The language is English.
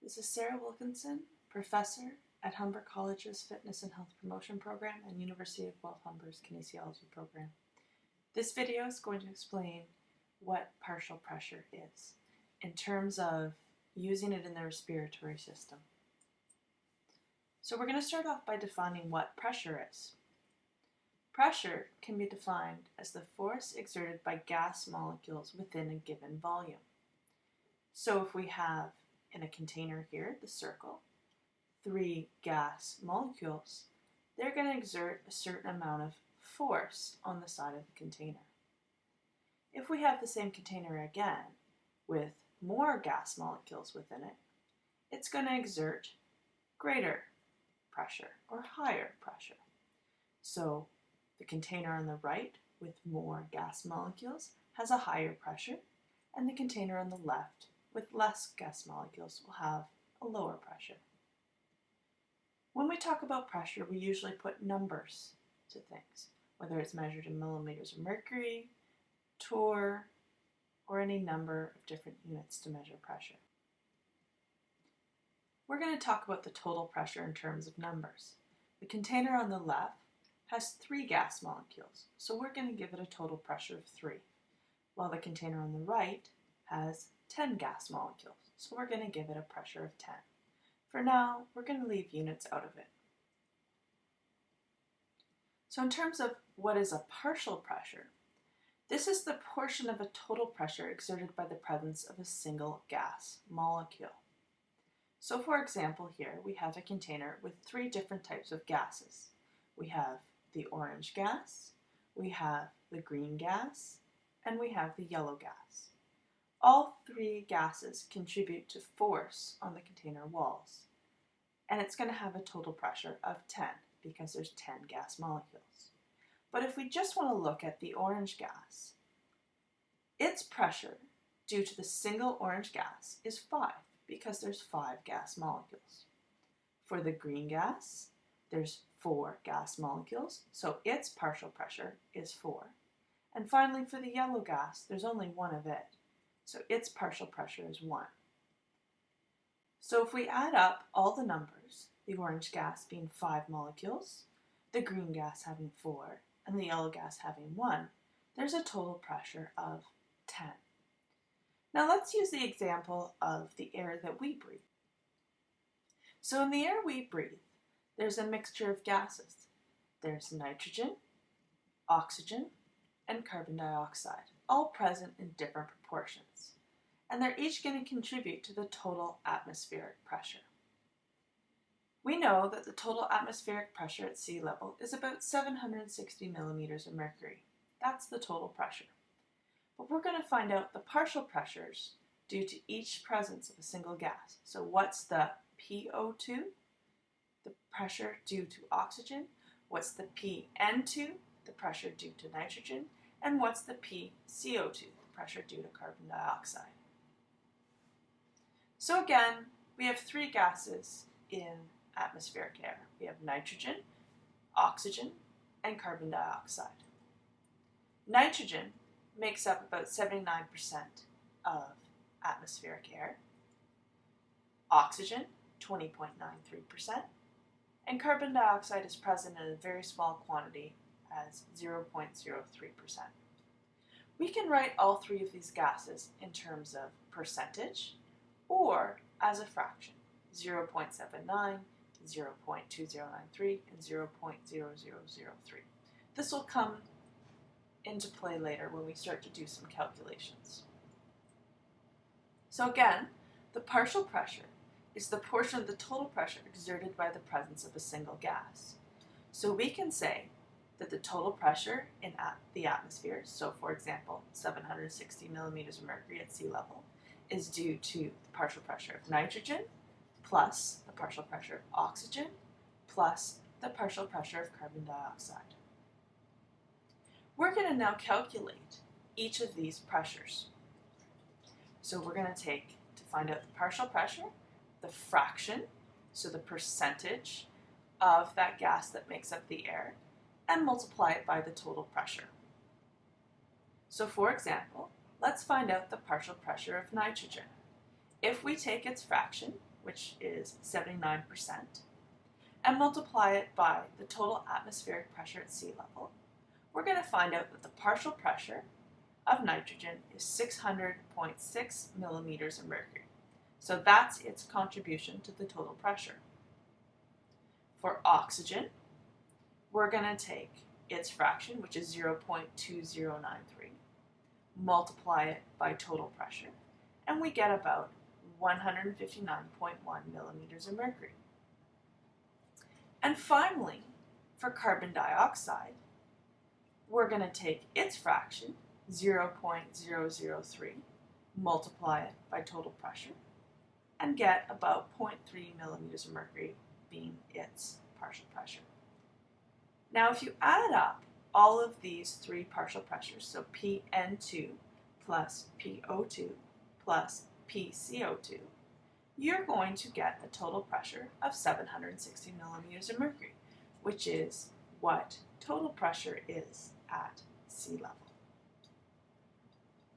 This is Sarah Wilkinson, professor at Humber College's Fitness and Health Promotion Program and University of Guelph Humber's Kinesiology Program. This video is going to explain what partial pressure is in terms of using it in the respiratory system. So we're going to start off by defining what pressure is. Pressure can be defined as the force exerted by gas molecules within a given volume. So if we have in a container here, the circle, 3 gas molecules, they're going to exert a certain amount of force on the side of the container. If we have the same container again with more gas molecules within it, it's going to exert greater pressure or higher pressure. So the container on the right with more gas molecules has a higher pressure, and the container on the left with less gas molecules will have a lower pressure. When we talk about pressure, we usually put numbers to things, whether it's measured in millimeters of mercury, torr, or any number of different units to measure pressure. We're going to talk about the total pressure in terms of numbers. The container on the left has 3 gas molecules, so we're going to give it a total pressure of 3, while the container on the right has 10 gas molecules, so we're going to give it a pressure of 10. For now, we're going to leave units out of it. So in terms of what is a partial pressure, this is the portion of a total pressure exerted by the presence of a single gas molecule. So for example here, we have a container with 3 different types of gases. We have the orange gas, we have the green gas, and we have the yellow gas. All 3 gases contribute to force on the container walls, and it's going to have a total pressure of 10 because there's 10 gas molecules. But if we just want to look at the orange gas, its pressure due to the single orange gas is 5 because there's 5 gas molecules. For the green gas, there's 4 gas molecules, so its partial pressure is 4. And finally, for the yellow gas, there's only 1 of it, so its partial pressure is 1. So if we add up all the numbers, the orange gas being 5 molecules, the green gas having 4, and the yellow gas having 1, there's a total pressure of 10. Now let's use the example of the air that we breathe. So in the air we breathe, there's a mixture of gases. There's nitrogen, oxygen, and carbon dioxide, all present in different proportions. And they're each going to contribute to the total atmospheric pressure. We know that the total atmospheric pressure at sea level is about 760 millimeters of mercury. That's the total pressure. But we're going to find out the partial pressures due to each presence of a single gas. So what's the PO2, the pressure due to oxygen? What's the PN2, the pressure due to nitrogen? And what's the PCO2, the pressure due to carbon dioxide? So again, we have 3 gases in atmospheric air. We have nitrogen, oxygen, and carbon dioxide. Nitrogen makes up about 79% of atmospheric air, oxygen 20.93%, and carbon dioxide is present in a very small quantity as 0.03%. We can write all 3 of these gases in terms of percentage or as a fraction, 0.79, 0.2093, and 0.0003. This will come into play later when we start to do some calculations. So again, the partial pressure is the portion of the total pressure exerted by the presence of a single gas. So we can say that the total pressure in the atmosphere, so for example, 760 millimeters of mercury at sea level, is due to the partial pressure of nitrogen plus the partial pressure of oxygen plus the partial pressure of carbon dioxide. We're going to now calculate each of these pressures. So we're going to take, to find out the partial pressure, the fraction, so the percentage of that gas that makes up the air, and multiply it by the total pressure. So for example, let's find out the partial pressure of nitrogen. If we take its fraction, which is 79%, and multiply it by the total atmospheric pressure at sea level, we're going to find out that the partial pressure of nitrogen is 600.6 millimeters of mercury. So that's its contribution to the total pressure. For oxygen, we're going to take its fraction, which is 0.2093, multiply it by total pressure, and we get about 159.1 millimeters of mercury. And finally, for carbon dioxide, we're going to take its fraction, 0.003, multiply it by total pressure, and get about 0.3 millimeters of mercury being its partial pressure. Now, if you add up all of these three partial pressures, so PN2 plus PO2 plus PCO2, you're going to get a total pressure of 760 millimeters of mercury, which is what total pressure is at sea level.